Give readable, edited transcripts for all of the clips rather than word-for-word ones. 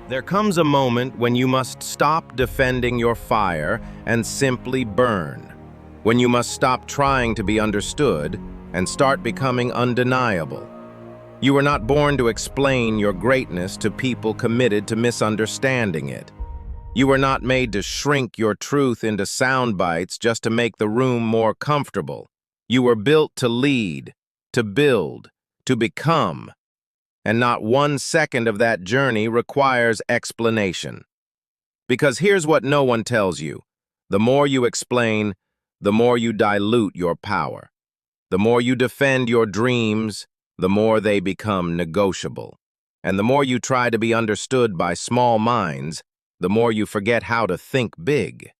There comes a moment when you must stop defending your fire and simply burn. When you must stop trying to be understood and start becoming undeniable. You were not born to explain your greatness to people committed to misunderstanding it. You were not made to shrink your truth into sound bites just to make the room more comfortable. You were built to lead, to build, to become. And not 1 second of that journey requires explanation. Because here's what no one tells you. The more you explain, the more you dilute your power. The more you defend your dreams, the more they become negotiable. And the more you try to be understood by small minds, the more you forget how to think big.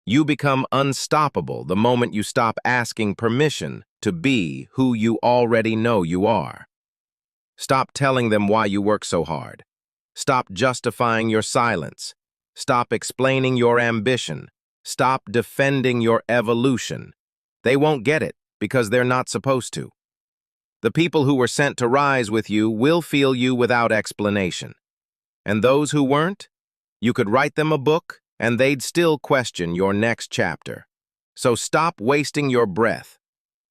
You become unstoppable the moment you stop asking permission to be who you already know you are. Stop telling them why you work so hard. Stop justifying your silence. Stop explaining your ambition. Stop defending your evolution. They won't get it because they're not supposed to. The people who were sent to rise with you will feel you without explanation. And those who weren't, you could write them a book and they'd still question your next chapter. So stop wasting your breath.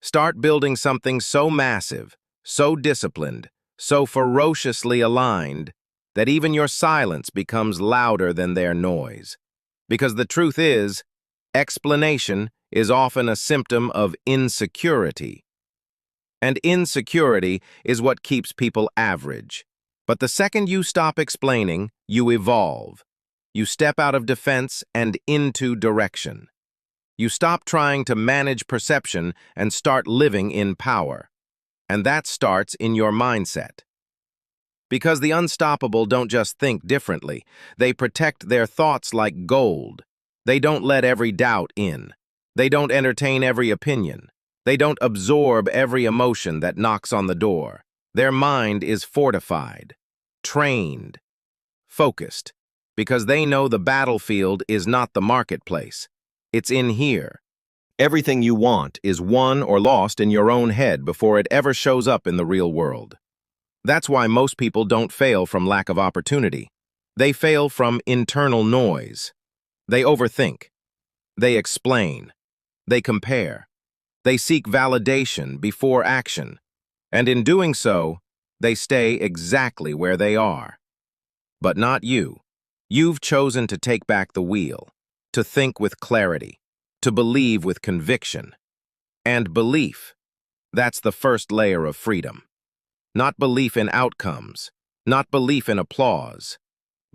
Start building something so massive, so disciplined, so ferociously aligned that even your silence becomes louder than their noise. Because the truth is, explanation is often a symptom of insecurity. And insecurity is what keeps people average. But the second you stop explaining, you evolve. You step out of defense and into direction. You stop trying to manage perception and start living in power. And that starts in your mindset. Because the unstoppable don't just think differently, they protect their thoughts like gold. They don't let every doubt in. They don't entertain every opinion. They don't absorb every emotion that knocks on the door. Their mind is fortified, trained, focused, because they know the battlefield is not the marketplace. It's in here. Everything you want is won or lost in your own head before it ever shows up in the real world. That's why most people don't fail from lack of opportunity. They fail from internal noise. They overthink. They explain. They compare. They seek validation before action. And in doing so, they stay exactly where they are. But not you. You've chosen to take back the wheel, to think with clarity, to believe with conviction. And belief, that's the first layer of freedom. Not belief in outcomes, not belief in applause,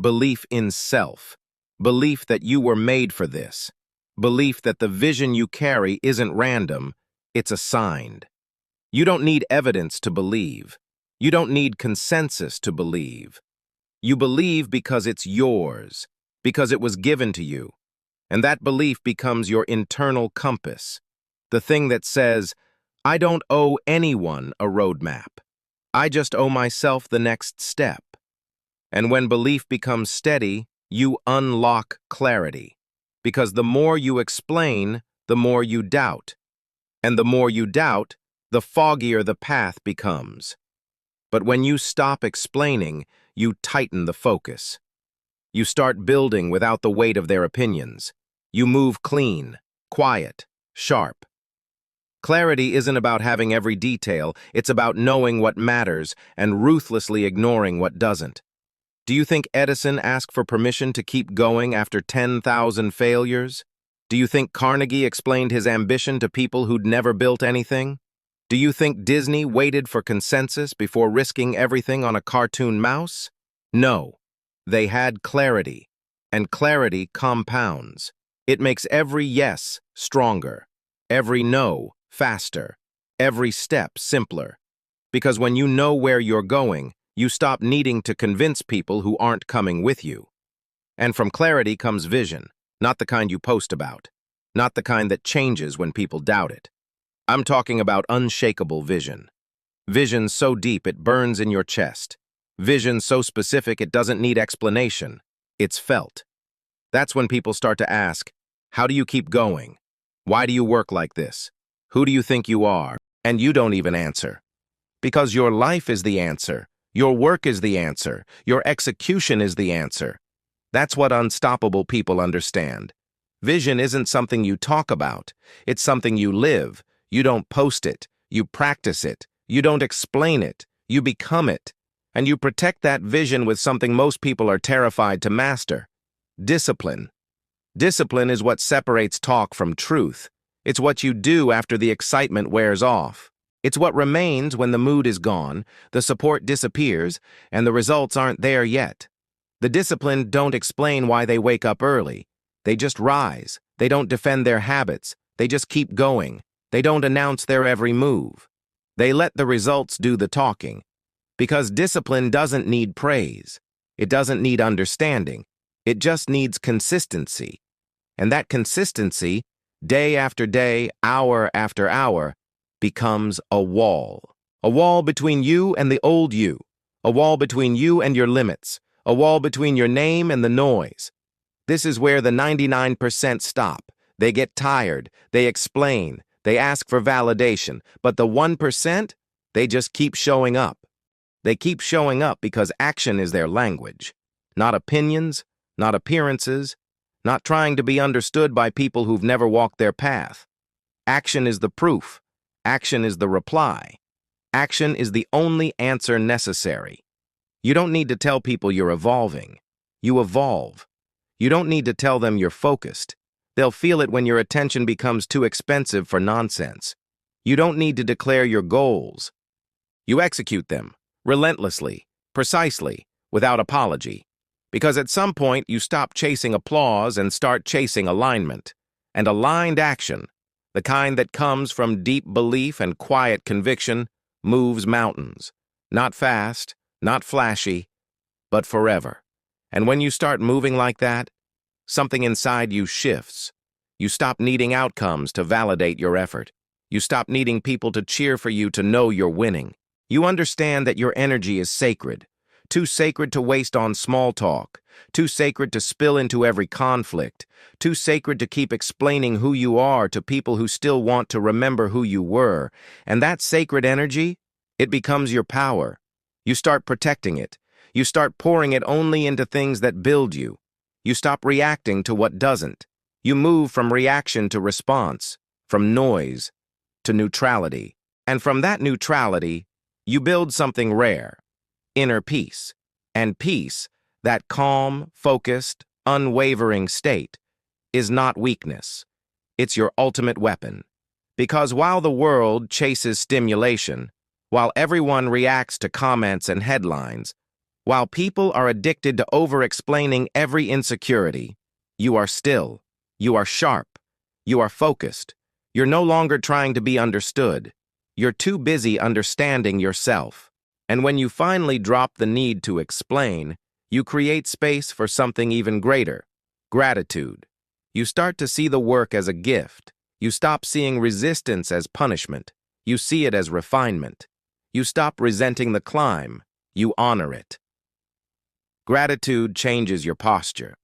belief in self, belief that you were made for this, belief that the vision you carry isn't random, it's assigned. You don't need evidence to believe. You don't need consensus to believe. You believe because it's yours, because it was given to you. And that belief becomes your internal compass, the thing that says, I don't owe anyone a roadmap. I just owe myself the next step. And when belief becomes steady, you unlock clarity. Because the more you explain, the more you doubt. And the more you doubt, the foggier the path becomes. But when you stop explaining, you tighten the focus. You start building without the weight of their opinions. You move clean, quiet, sharp. Clarity isn't about having every detail, it's about knowing what matters and ruthlessly ignoring what doesn't. Do you think Edison asked for permission to keep going after 10,000 failures? Do you think Carnegie explained his ambition to people who'd never built anything? Do you think Disney waited for consensus before risking everything on a cartoon mouse? No. They had clarity, and clarity compounds. It makes every yes stronger, every no faster, every step simpler. Because when you know where you're going, you stop needing to convince people who aren't coming with you. And from clarity comes vision, not the kind you post about, not the kind that changes when people doubt it. I'm talking about unshakable vision. Vision so deep it burns in your chest. Vision so specific it doesn't need explanation. It's felt. That's when people start to ask, how do you keep going? Why do you work like this? Who do you think you are? And you don't even answer. Because your life is the answer. Your work is the answer. Your execution is the answer. That's what unstoppable people understand. Vision isn't something you talk about. It's something you live. You don't post it. You practice it. You don't explain it. You become it. And you protect that vision with something most people are terrified to master: discipline. Discipline is what separates talk from truth. It's what you do after the excitement wears off. It's what remains when the mood is gone, the support disappears, and the results aren't there yet. The disciplined don't explain why they wake up early. They just rise. They don't defend their habits. They just keep going. They don't announce their every move. They let the results do the talking. Because discipline doesn't need praise. It doesn't need understanding. It just needs consistency. And that consistency, day after day, hour after hour, becomes a wall. A wall between you and the old you. A wall between you and your limits. A wall between your name and the noise. This is where the 99% stop. They get tired. They explain. They ask for validation. But the 1%, they just keep showing up. They keep showing up because action is their language. Not opinions, not appearances, not trying to be understood by people who've never walked their path. Action is the proof. Action is the reply. Action is the only answer necessary. You don't need to tell people you're evolving. You evolve. You don't need to tell them you're focused. They'll feel it when your attention becomes too expensive for nonsense. You don't need to declare your goals. You execute them, relentlessly, precisely, without apology. Because at some point you stop chasing applause and start chasing alignment. And aligned action, the kind that comes from deep belief and quiet conviction, moves mountains. Not fast, not flashy, but forever. And when you start moving like that, something inside you shifts. You stop needing outcomes to validate your effort. You stop needing people to cheer for you to know you're winning. You understand that your energy is sacred. Too sacred to waste on small talk. Too sacred to spill into every conflict. Too sacred to keep explaining who you are to people who still want to remember who you were. And that sacred energy, it becomes your power. You start protecting it. You start pouring it only into things that build you. You stop reacting to what doesn't. You move from reaction to response, from noise to neutrality. And from that neutrality, you build something rare: inner peace. And peace, that calm, focused, unwavering state, is not weakness. It's your ultimate weapon. Because while the world chases stimulation, while everyone reacts to comments and headlines, while people are addicted to over-explaining every insecurity, you are still, you are sharp, you are focused. You're no longer trying to be understood. You're too busy understanding yourself. And when you finally drop the need to explain, you create space for something even greater: gratitude. You start to see the work as a gift. You stop seeing resistance as punishment. You see it as refinement. You stop resenting the climb. You honor it. Gratitude changes your posture.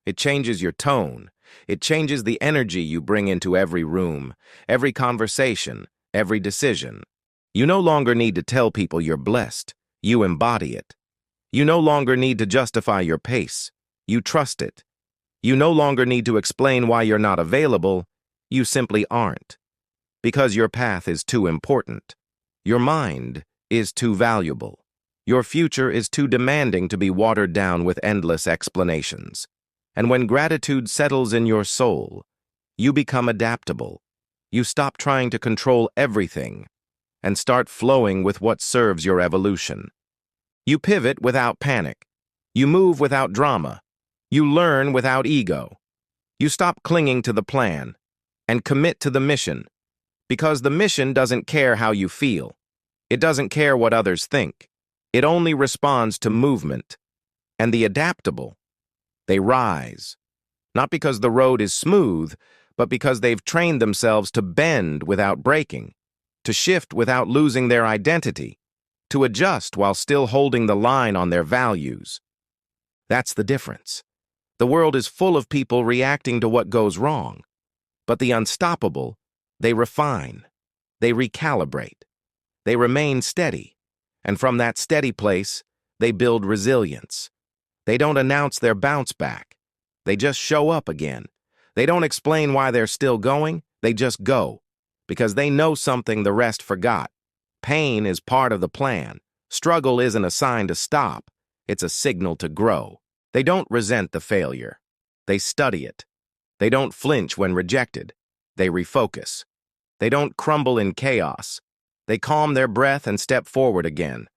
It changes your tone. It changes the energy you bring into every room, every conversation, every decision. You no longer need to tell people you're blessed. You embody it. You no longer need to justify your pace. You trust it. You no longer need to explain why you're not available. You simply aren't. Because your path is too important. Your mind is too valuable. Your future is too demanding to be watered down with endless explanations. And when gratitude settles in your soul, you become adaptable. You stop trying to control everything and start flowing with what serves your evolution. You pivot without panic. You move without drama. You learn without ego. You stop clinging to the plan and commit to the mission, because the mission doesn't care how you feel. It doesn't care what others think. It only responds to movement. And the adaptable, they rise, not because the road is smooth, but because they've trained themselves to bend without breaking, to shift without losing their identity, to adjust while still holding the line on their values. That's the difference. The world is full of people reacting to what goes wrong, but the unstoppable, they refine, they recalibrate, they remain steady, and from that steady place, They build resilience. They don't announce their bounce back. They just show up again. They don't explain why they're still going. They just go. Because they know something the rest forgot. Pain is part of the plan. Struggle isn't a sign to stop. It's a signal to grow. They don't resent the failure. They study it. They don't flinch when rejected. They refocus. They don't crumble in chaos. They calm their breath and step forward again.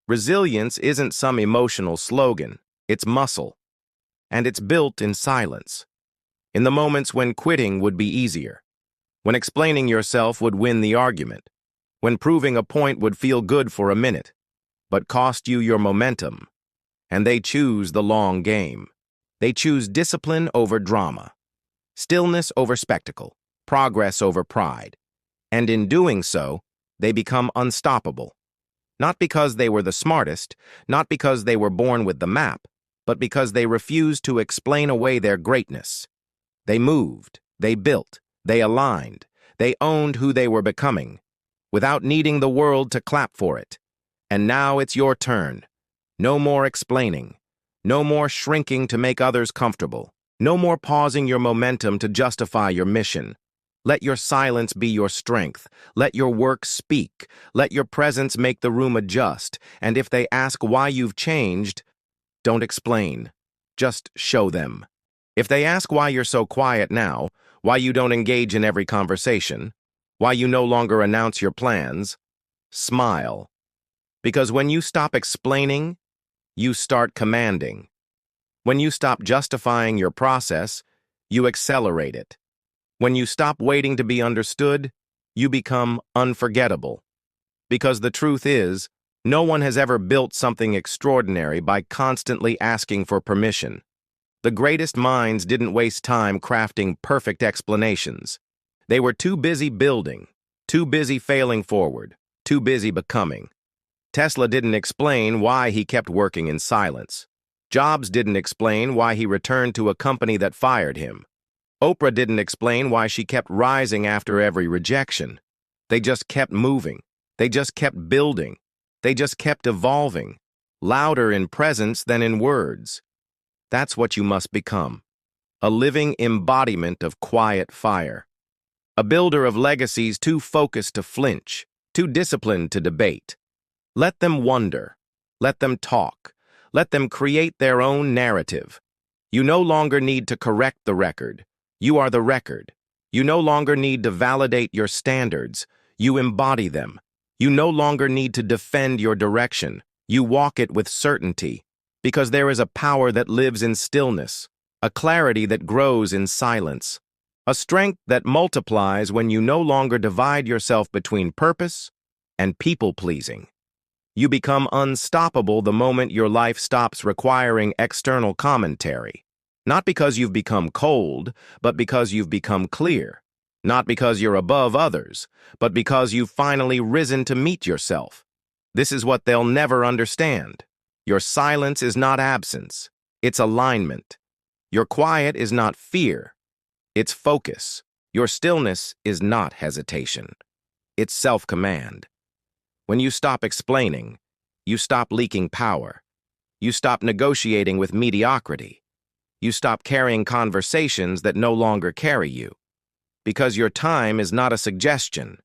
Resilience isn't some emotional slogan. It's muscle. And it's built in silence. In the moments when quitting would be easier. When explaining yourself would win the argument. When proving a point would feel good for a minute, but cost you your momentum. And they choose the long game. They choose discipline over drama, stillness over spectacle, progress over pride. And in doing so, they become unstoppable. Not because they were the smartest, not because they were born with the map, but because they refused to explain away their greatness. They moved, they built, they aligned, they owned who they were becoming, without needing the world to clap for it. And now it's your turn. No more explaining. No more shrinking to make others comfortable. No more pausing your momentum to justify your mission. Let your silence be your strength. Let your work speak. Let your presence make the room adjust. And if they ask why you've changed, don't explain. Just show them. If they ask why you're so quiet now, why you don't engage in every conversation, why you no longer announce your plans, smile. Because when you stop explaining, you start commanding. When you stop justifying your process, you accelerate it. When you stop waiting to be understood, you become unforgettable. Because the truth is, no one has ever built something extraordinary by constantly asking for permission. The greatest minds didn't waste time crafting perfect explanations. They were too busy building, too busy failing forward, too busy becoming. Tesla didn't explain why he kept working in silence. Jobs didn't explain why he returned to a company that fired him. Oprah didn't explain why she kept rising after every rejection. They just kept moving. They just kept building. They just kept evolving, louder in presence than in words. That's what you must become. A living embodiment of quiet fire. A builder of legacies too focused to flinch, too disciplined to debate. Let them wonder. Let them talk. Let them create their own narrative. You no longer need to correct the record. You are the record. You no longer need to validate your standards. You embody them. You no longer need to defend your direction. You walk it with certainty. Because there is a power that lives in stillness, a clarity that grows in silence, a strength that multiplies when you no longer divide yourself between purpose and people-pleasing. You become unstoppable the moment your life stops requiring external commentary. Not because you've become cold, but because you've become clear. Not because you're above others, but because you've finally risen to meet yourself. This is what they'll never understand. Your silence is not absence, it's alignment. Your quiet is not fear, it's focus. Your stillness is not hesitation, it's self-command. When you stop explaining, you stop leaking power. You stop negotiating with mediocrity. You stop carrying conversations that no longer carry you. Because your time is not a suggestion,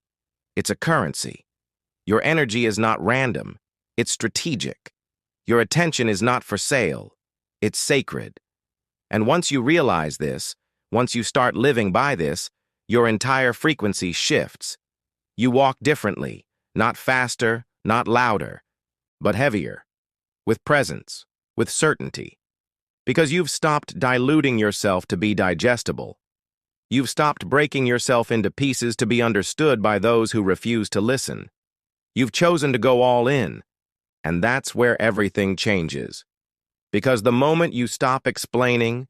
it's a currency. Your energy is not random, it's strategic. Your attention is not for sale, it's sacred. And once you realize this, once you start living by this, your entire frequency shifts. You walk differently, not faster, not louder, but heavier, with presence, with certainty. Because you've stopped diluting yourself to be digestible. You've stopped breaking yourself into pieces to be understood by those who refuse to listen. You've chosen to go all in, and that's where everything changes. Because the moment you stop explaining,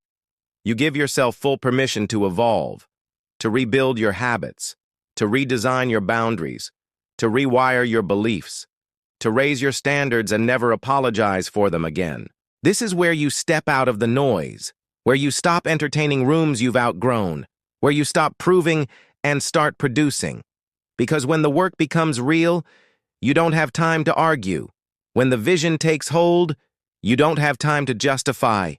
you give yourself full permission to evolve, to rebuild your habits, to redesign your boundaries, to rewire your beliefs, to raise your standards and never apologize for them again. This is where you step out of the noise, where you stop entertaining rooms you've outgrown, where you stop proving and start producing. Because when the work becomes real, you don't have time to argue. When the vision takes hold, you don't have time to justify.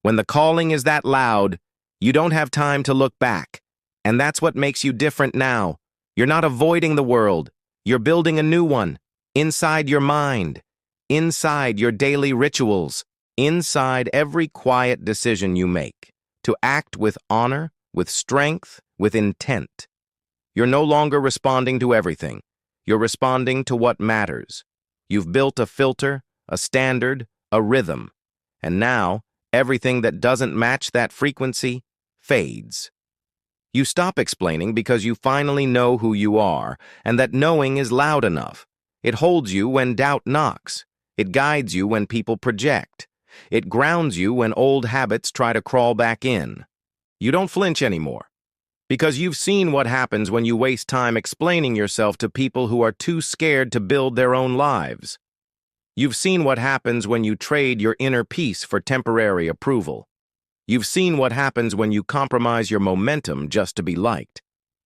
When the calling is that loud, you don't have time to look back. And that's what makes you different now. You're not avoiding the world. You're building a new one. Inside your mind. Inside your daily rituals. Inside every quiet decision you make. To act with honor, with strength, with intent. You're no longer responding to everything. You're responding to what matters. You've built a filter, a standard, a rhythm. And now, everything that doesn't match that frequency fades. You stop explaining because you finally know who you are, and that knowing is loud enough. It holds you when doubt knocks. It guides you when people project. It grounds you when old habits try to crawl back in. You don't flinch anymore, because you've seen what happens when you waste time explaining yourself to people who are too scared to build their own lives. You've seen what happens when you trade your inner peace for temporary approval. You've seen what happens when you compromise your momentum just to be liked.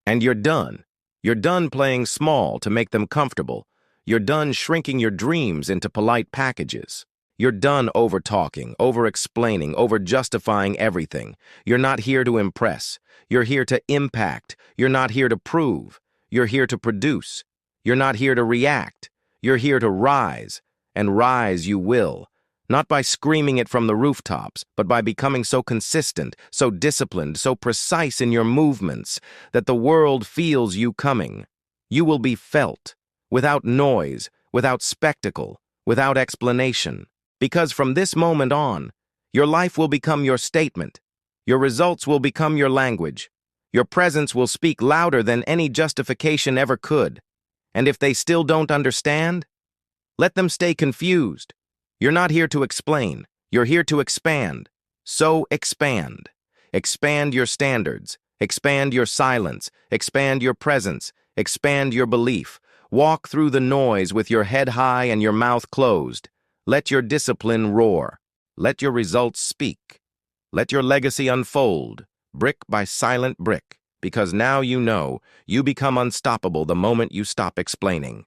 And you're done. You're done playing small to make them comfortable. You're done shrinking your dreams into polite packages. You're done over-talking, over-explaining, over-justifying everything. You're not here to impress. You're here to impact. You're not here to prove. You're here to produce. You're not here to react. You're here to rise. And rise you will. Not by screaming it from the rooftops, but by becoming so consistent, so disciplined, so precise in your movements, that the world feels you coming. You will be felt, without noise, without spectacle, without explanation. Because from this moment on, your life will become your statement. Your results will become your language. Your presence will speak louder than any justification ever could. And if they still don't understand, let them stay confused. You're not here to explain. You're here to expand. So expand. Expand your standards. Expand your silence. Expand your presence. Expand your belief. Walk through the noise with your head high and your mouth closed. Let your discipline roar. Let your results speak. Let your legacy unfold, brick by silent brick, because now you know you become unstoppable the moment you stop explaining.